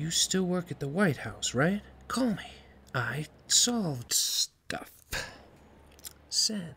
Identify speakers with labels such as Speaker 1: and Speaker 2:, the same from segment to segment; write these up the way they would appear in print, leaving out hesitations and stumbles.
Speaker 1: You still work at the White House, right? Call me. I solved stuff. Send.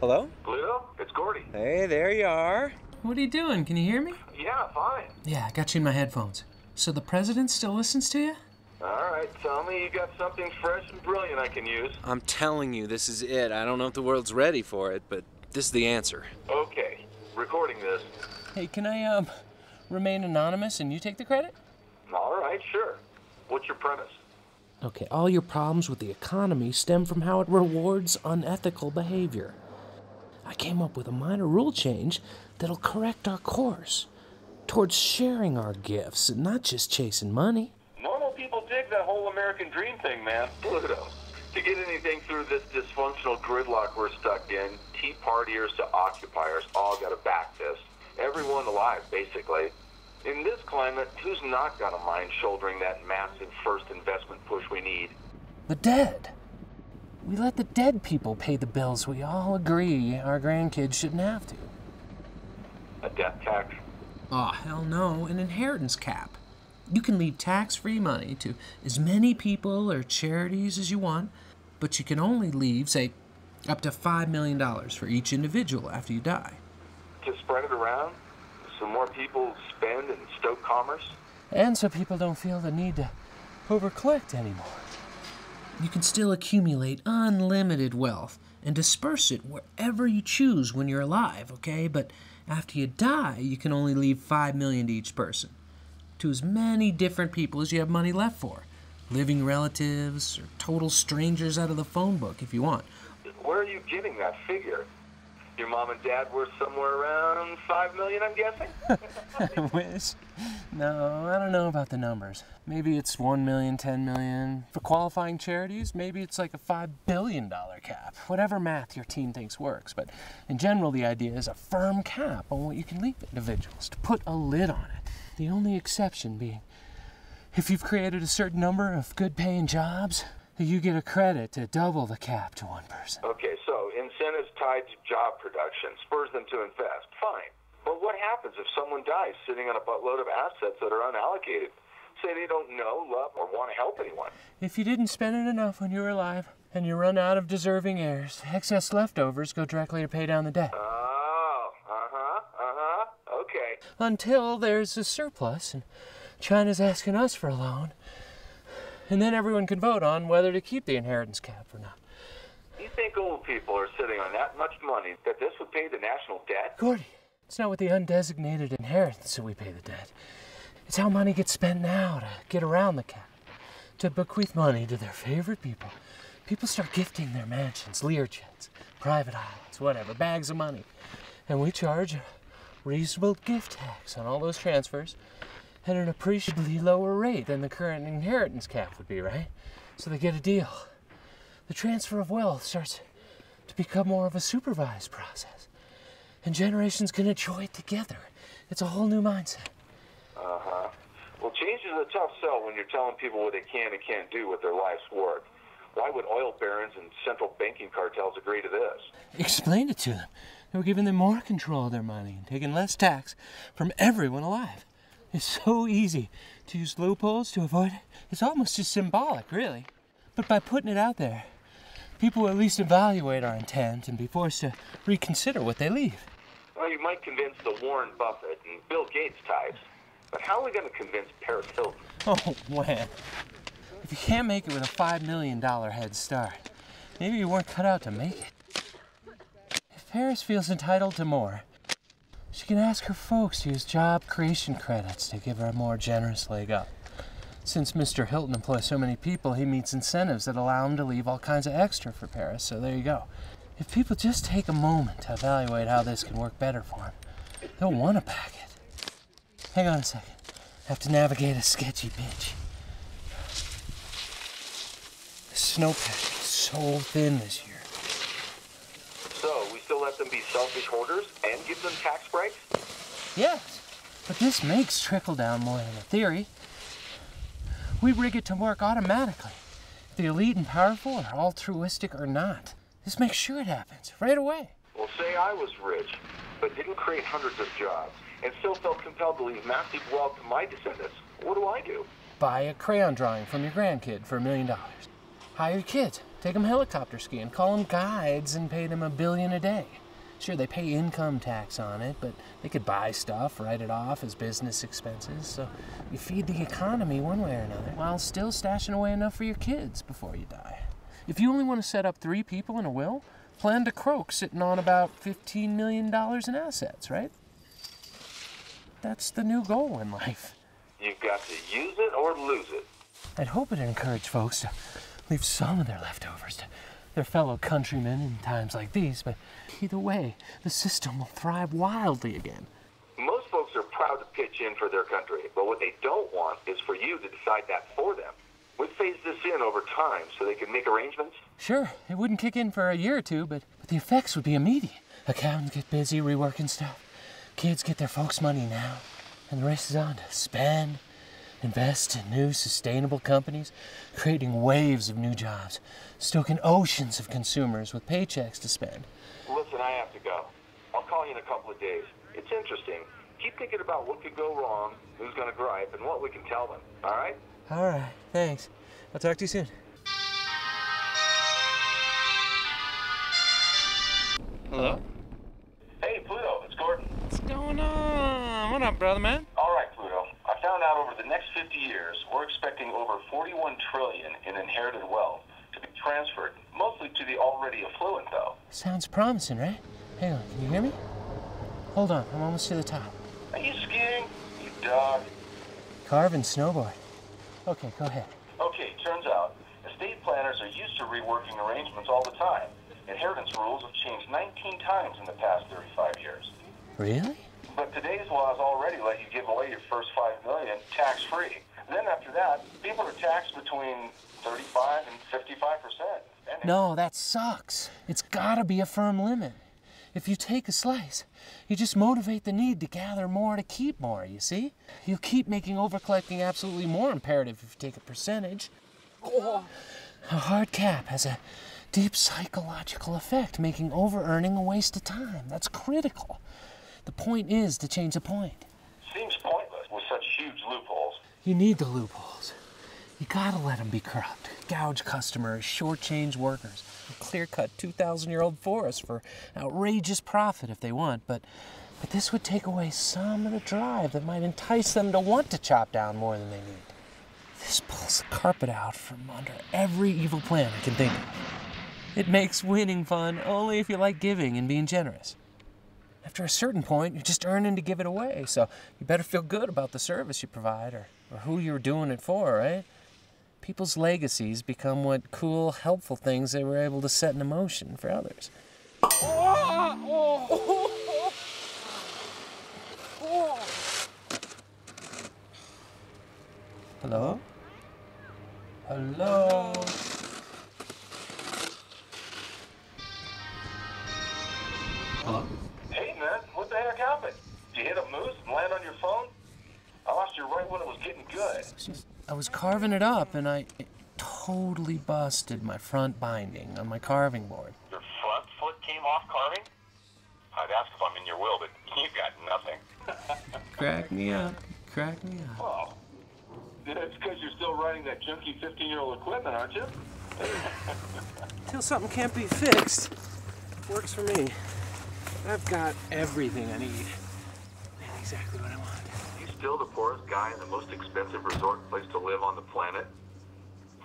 Speaker 2: Hello?
Speaker 3: Pluto? It's Gordy.
Speaker 2: Hey, there you are.
Speaker 1: What are you doing? Can you hear me?
Speaker 3: Yeah, fine.
Speaker 1: Yeah, I got you in my headphones. So the president still listens to you?
Speaker 3: All right, tell me you got something fresh and brilliant I can use.
Speaker 2: I'm telling you, this is it. I don't know if the world's ready for it, but this is the answer.
Speaker 3: Okay, recording this.
Speaker 1: Hey, can I, remain anonymous and you take the credit?
Speaker 3: All right, sure. What's your premise?
Speaker 1: Okay, all your problems with the economy stem from how it rewards unethical behavior. I came up with a minor rule change that'll correct our course towards sharing our gifts and not just chasing money.
Speaker 3: Normal people dig that whole American dream thing, man. Pluto, to get anything through this dysfunctional gridlock we're stuck in, Tea Partiers to occupiers all gotta back this. Everyone alive, basically. In this climate, who's not gonna mind shouldering that massive first investment push we need?
Speaker 1: The dead. We let the dead people pay the bills we all agree our grandkids shouldn't have to.
Speaker 3: A death tax?
Speaker 1: Oh, hell no, an inheritance cap. You can leave tax-free money to as many people or charities as you want, but you can only leave, say, up to $5 million for each individual after you die.
Speaker 3: To spread it around? So more people spend and stoke commerce?
Speaker 1: And so people don't feel the need to over-collect anymore. You can still accumulate unlimited wealth and disperse it wherever you choose when you're alive, okay? But after you die, you can only leave $5 million to each person, to as many different people as you have money left for. Living relatives or total strangers out of the phone book if you want.
Speaker 3: Where are you getting that figure? Your mom and dad worth somewhere around $5 million, I'm guessing?
Speaker 1: I wish. No, I don't know about the numbers. Maybe it's 1 million, 10 million. For qualifying charities, maybe it's like a $5 billion cap. Whatever math your team thinks works. But in general, the idea is a firm cap on what you can leave individuals, to put a lid on it. The only exception being, if you've created a certain number of good-paying jobs, you get a credit to double the cap to one person.
Speaker 3: Okay, so incentives tied to job production spurs them to invest. Fine. But what happens if someone dies sitting on a buttload of assets that are unallocated? Say they don't know, love, or want to help anyone.
Speaker 1: If you didn't spend it enough when you were alive, and you run out of deserving heirs, excess leftovers go directly to pay down the debt.
Speaker 3: Okay.
Speaker 1: Until there's a surplus, and China's asking us for a loan. And then everyone can vote on whether to keep the inheritance cap or not.
Speaker 3: You think old people are sitting on that much money that this would pay the national debt?
Speaker 1: Gordy, it's not with the undesignated inheritance that we pay the debt. It's how money gets spent now to get around the cap, to bequeath money to their favorite people. People start gifting their mansions, Learjets, private islands, whatever, bags of money. And we charge a reasonable gift tax on all those transfers at an appreciably lower rate than the current inheritance cap would be, right? So they get a deal. The transfer of wealth starts to become more of a supervised process. And generations can enjoy it together. It's a whole new mindset.
Speaker 3: Well, change is a tough sell when you're telling people what they can and can't do with their life's work. Why would oil barons and central banking cartels agree to this?
Speaker 1: Explain it to them. We're giving them more control of their money and taking less tax from everyone alive. It's so easy to use loopholes to avoid it. It's almost just symbolic, really. But by putting it out there, people will at least evaluate our intent and be forced to reconsider what they leave.
Speaker 3: Well, you might convince the Warren Buffett and Bill Gates types, but how are we going to convince Paris Hilton?
Speaker 1: Oh, man. If you can't make it with a $5 million head start, maybe you weren't cut out to make it. If Paris feels entitled to more, she can ask her folks to use job creation credits to give her a more generous leg up. Since Mr. Hilton employs so many people, he meets incentives that allow him to leave all kinds of extra for Paris, so there you go. If people just take a moment to evaluate how this can work better for him, they'll want to back it. Hang on a second. I have to navigate a sketchy pitch. The snowpack is so thin this year.
Speaker 3: So, we still let them be selfish hoarders and give them tax breaks?
Speaker 1: Yes, but this makes trickle down more than a theory. We rig it to work automatically. The elite and powerful are altruistic or not. Just make sure it happens right away.
Speaker 3: Well, say I was rich, but didn't create hundreds of jobs, and still felt compelled to leave massive wealth to my descendants. What do?
Speaker 1: Buy a crayon drawing from your grandkid for $1 million. Hire your kids, take them helicopter skiing, call them guides, and pay them $1 billion a day. Sure, they pay income tax on it, but they could buy stuff, write it off as business expenses. So you feed the economy one way or another, while still stashing away enough for your kids before you die. If you only want to set up 3 people in a will, plan to croak sitting on about $15 million in assets, right? That's the new goal in life.
Speaker 3: You've got to use it or lose it.
Speaker 1: I'd hope it'd encourage folks to leave some of their leftovers to their fellow countrymen in times like these, but either way, the system will thrive wildly again.
Speaker 3: Most folks are proud to pitch in for their country, but what they don't want is for you to decide that for them. We've phased this in over time so they can make arrangements.
Speaker 1: Sure, it wouldn't kick in for a year or two, but the effects would be immediate. Accountants get busy reworking stuff. Kids get their folks' money now, and the race is on to spend, invest in new sustainable companies, creating waves of new jobs, stoking oceans of consumers with paychecks to spend.
Speaker 3: Listen, I have to go. I'll call you in a couple of days. It's interesting. Keep thinking about what could go wrong, who's going to gripe, and what we can tell them, all right?
Speaker 1: All right, thanks. I'll talk to you soon.
Speaker 2: Hello?
Speaker 3: Hey, Pluto, it's Gordon.
Speaker 2: What's going on? What up, brother, man?
Speaker 3: All right, Pluto. I found out over the next 50 years, we're expecting over $41 trillion in inherited wealth to be transferred, mostly to the already affluent, though.
Speaker 1: Sounds promising, right? Hang on, can you hear me? Hold on, I'm almost to the top.
Speaker 3: Are you skiing, you dog?
Speaker 1: Carve and snowboard. Okay, go ahead.
Speaker 3: Okay, turns out estate planners are used to reworking arrangements all the time. Inheritance rules have changed 19 times in the past 35 years.
Speaker 1: Really?
Speaker 3: But today's laws already let you give away your first $5 million tax-free. Then after that, people are taxed between 35 and 55%.
Speaker 1: No, that sucks. It's gotta be a firm limit. If you take a slice, you just motivate the need to gather more to keep more, you see? You'll keep making overcollecting absolutely more imperative if you take a percentage. A hard cap has a deep psychological effect, making over-earning a waste of time. That's critical. The point is to change the point.
Speaker 3: Seems pointless with such huge loopholes.
Speaker 1: You need the loopholes. You gotta let them be corrupt. Gouge customers, shortchange workers, clear-cut 2,000-year-old forests for outrageous profit if they want, but this would take away some of the drive that might entice them to want to chop down more than they need. This pulls the carpet out from under every evil plan I can think of. It makes winning fun only if you like giving and being generous. After a certain point, you're just earning to give it away, so you better feel good about the service you provide or who you're doing it for, right? People's legacies become what cool, helpful things they were able to set in motion for others. Hello? Hello? Hello?
Speaker 3: Hey, man, what the heck happened? Did you hit a moose and land on your phone? I lost you right when it was getting good.
Speaker 1: I was carving it up, and I totally busted my front binding on my carving board.
Speaker 3: Your front foot came off carving? I'd ask if I'm in your will, but you got nothing.
Speaker 1: Crack me up. Crack me up.
Speaker 3: Oh, that's because you're still riding that junky 15-year-old equipment, aren't you?
Speaker 1: Till something can't be fixed. Works for me. I've got everything I need. And exactly what I want.
Speaker 3: You still the poorest guy in the most expensive resort place to live on the planet?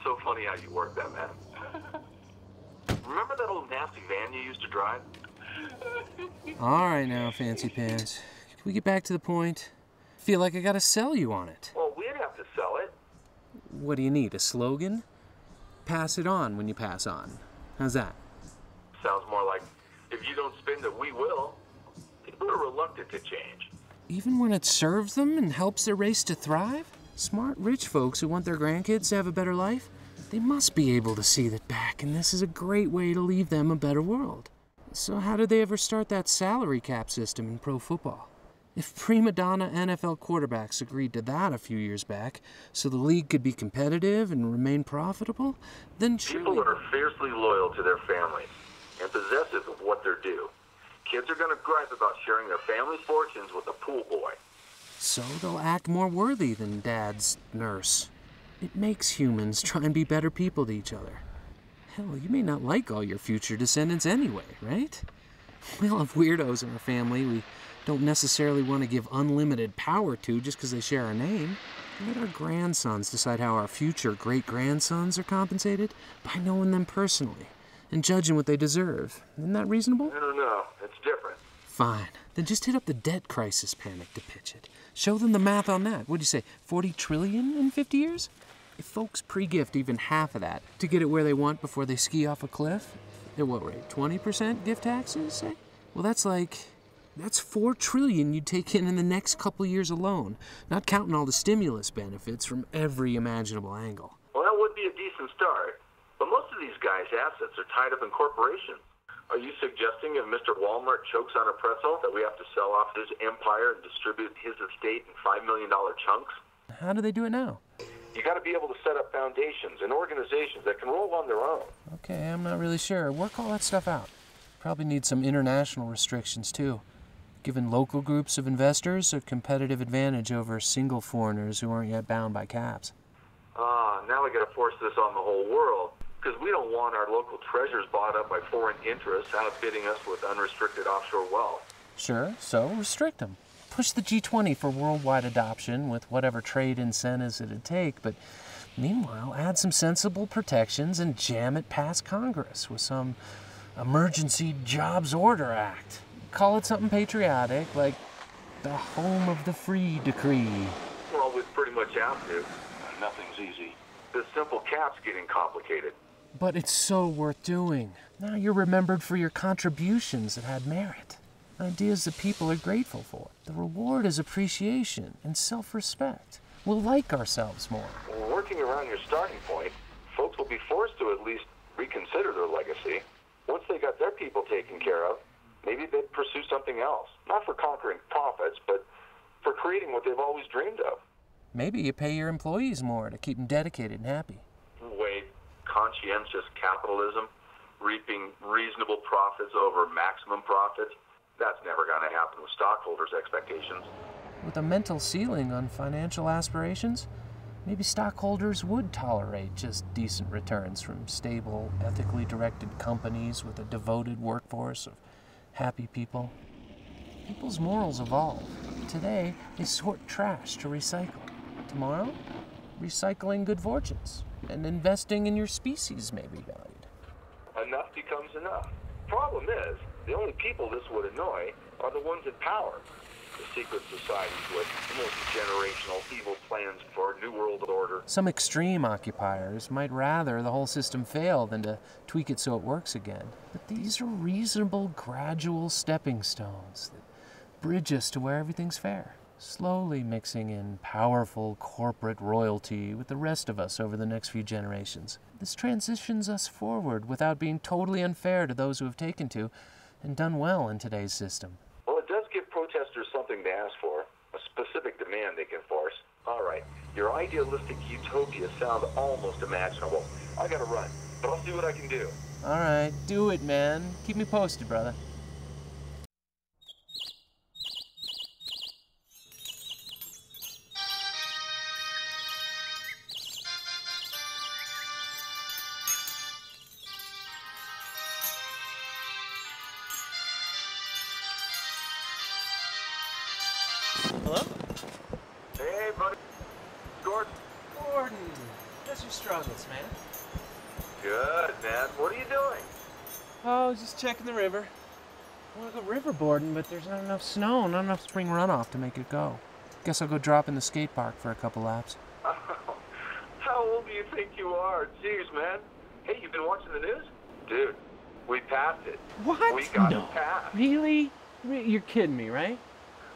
Speaker 3: So funny how you work that, man. Remember that old nasty van you used to drive?
Speaker 1: All right now, Fancy Pants. Can we get back to the point? Feel like I gotta sell you on it.
Speaker 3: Well, we'd have to sell it.
Speaker 1: What do you need, a slogan? Pass it on when you pass on. How's that?
Speaker 3: Sounds more like, if you don't spend it, we will. People are reluctant to change.
Speaker 1: Even when it serves them and helps their race to thrive? Smart, rich folks who want their grandkids to have a better life, they must be able to see that back, and this is a great way to leave them a better world. So how did they ever start that salary cap system in pro football? If prima donna NFL quarterbacks agreed to that a few years back so the league could be competitive and remain profitable, then surely...
Speaker 3: People are fiercely loyal to their families and possessive of what they're due. Kids are going to gripe about sharing their family's fortunes with a pool boy.
Speaker 1: So they'll act more worthy than Dad's nurse. It makes humans try and be better people to each other. Hell, you may not like all your future descendants anyway, right? We all have weirdos in our family we don't necessarily want to give unlimited power to just because they share our name. Let our grandsons decide how our future great-grandsons are compensated by knowing them personally and judging what they deserve. Isn't that reasonable?
Speaker 3: I don't know. It's different.
Speaker 1: Fine. Then just hit up the debt crisis panic to pitch it. Show them the math on that. What'd you say, 40 trillion in 50 years? If folks pre-gift even half of that to get it where they want before they ski off a cliff, at what rate, 20% gift taxes, say? Well, that's 4 trillion you'd take in the next couple years alone, not counting all the stimulus benefits from every imaginable angle.
Speaker 3: Well, that would be a decent start, but most of these guys' assets are tied up in corporations. Are you suggesting if Mr. Walmart chokes on a pretzel that we have to sell off his empire and distribute his estate in $5 million chunks?
Speaker 1: How do they do it now?
Speaker 3: You got to be able to set up foundations and organizations that can roll on their own.
Speaker 1: Okay, I'm not really sure. Work all that stuff out. Probably need some international restrictions, too. Giving local groups of investors a competitive advantage over single foreigners who aren't yet bound by caps.
Speaker 3: Now we got to force this on the whole world, because we don't want our local treasures bought up by foreign interests outbidding us with unrestricted offshore wealth.
Speaker 1: Sure, so restrict them. Push the G20 for worldwide adoption with whatever trade incentives it'd take, but meanwhile, add some sensible protections and jam it past Congress with some Emergency Jobs Order Act. Call it something patriotic, like the home of the free decree.
Speaker 3: Well, we pretty much have to. Nothing's easy. The simple cap's getting complicated.
Speaker 1: But it's so worth doing. Now you're remembered for your contributions that had merit. Ideas that people are grateful for. The reward is appreciation and self-respect. We'll like ourselves more.
Speaker 3: When working around your starting point, folks will be forced to at least reconsider their legacy. Once they got their people taken care of, maybe they'd pursue something else. Not for conquering profits, but for creating what they've always dreamed of.
Speaker 1: Maybe you pay your employees more to keep them dedicated and happy.
Speaker 3: Wait, conscientious capitalism? Reaping reasonable profits over maximum profits? That's never going to happen with stockholders' expectations.
Speaker 1: With a mental ceiling on financial aspirations, maybe stockholders would tolerate just decent returns from stable, ethically directed companies with a devoted workforce of happy people. People's morals evolve. Today, they sort trash to recycle. Tomorrow, recycling good fortunes and investing in your species may be valued.
Speaker 3: Enough becomes enough. Problem is, the only people this would annoy are the ones in power. The secret societies with multi-generational evil plans for a new world order.
Speaker 1: Some extreme occupiers might rather the whole system fail than to tweak it so it works again. But these are reasonable, gradual stepping stones that bridge us to where everything's fair. Slowly mixing in powerful corporate royalty with the rest of us over the next few generations. This transitions us forward without being totally unfair to those who have taken to and done well in today's system.
Speaker 3: Well, it does give protesters something to ask for, a specific demand they can force. All right, your idealistic utopia sounds almost imaginable. I gotta run, but I'll see what I can do.
Speaker 1: All right, do it, man. Keep me posted, brother.
Speaker 2: Hello?
Speaker 3: Hey, buddy. Gordon.
Speaker 1: Gordon, how's your struggles, man?
Speaker 3: Good, man. What are you doing?
Speaker 1: Oh, just checking the river. I want to go riverboarding, but there's not enough snow, not enough spring runoff to make it go. Guess I'll go drop in the skate park for a couple laps.
Speaker 3: How old do you think you are? Jeez, man. Hey, you been watching the news? Dude, we passed it.
Speaker 1: What?
Speaker 3: We got it passed.
Speaker 1: Really? You're kidding me, right?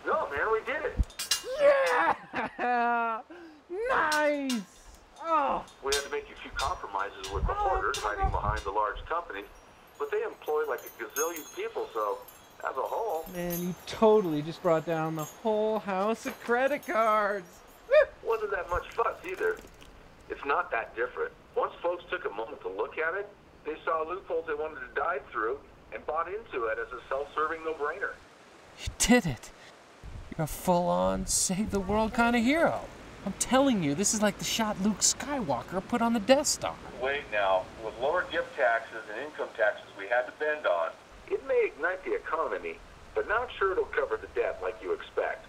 Speaker 3: No, man, we did it.
Speaker 1: Yeah! Nice! Oh!
Speaker 3: We had to make a few compromises with reporters hiding behind the large companies, but they employ like a gazillion people, so as a whole,
Speaker 4: Man, you totally just brought down the whole house of credit cards.
Speaker 3: Wasn't that much fuss either. It's not that different. Once folks took a moment to look at it, they saw loopholes they wanted to dive through and bought into it as a self-serving no-brainer.
Speaker 1: You did it. You're a full-on save-the-world kind of hero. I'm telling you, this is like the shot Luke Skywalker put on the Death Star.
Speaker 3: Wait now, with lower gift taxes and income taxes we had to bend on, it may ignite the economy, but not sure it'll cover the debt like you expect.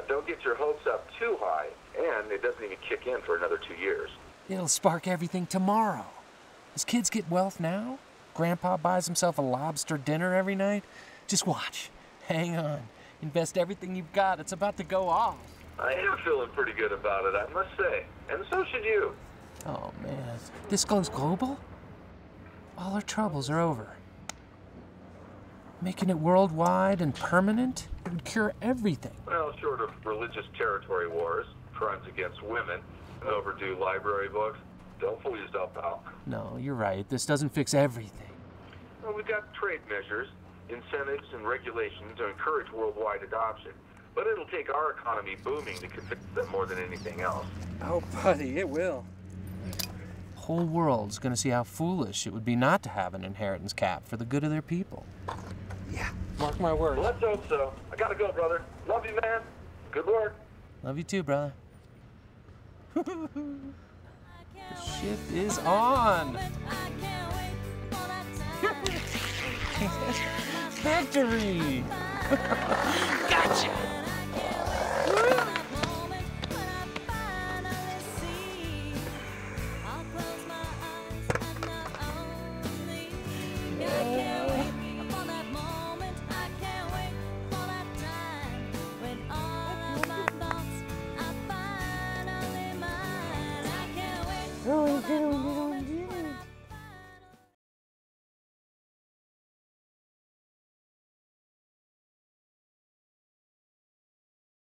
Speaker 3: Don't get your hopes up too high, and it doesn't even kick in for another 2 years.
Speaker 1: It'll spark everything tomorrow. As kids get wealth now, Grandpa buys himself a lobster dinner every night. Just watch. Hang on. Invest everything you've got. It's about to go off.
Speaker 3: I am feeling pretty good about it, I must say. And so should you.
Speaker 1: Oh, man. This goes global? All our troubles are over. Making it worldwide and permanent, it would cure everything.
Speaker 3: Well, short of religious territory wars, crimes against women, and overdue library books, don't fool yourself, pal.
Speaker 1: No, you're right. This doesn't fix everything.
Speaker 3: Well, we've got trade measures, incentives, and regulations to encourage worldwide adoption. But it'll take our economy booming to convince them more than anything else.
Speaker 4: Oh, buddy, it will.
Speaker 1: The whole world's gonna see how foolish it would be not to have an inheritance cap for the good of their people.
Speaker 4: Yeah, mark my words.
Speaker 3: Well, let's hope so. I gotta go, brother. Love you, man. Good work.
Speaker 1: Love you too, brother. The ship is on. Victory! Gotcha!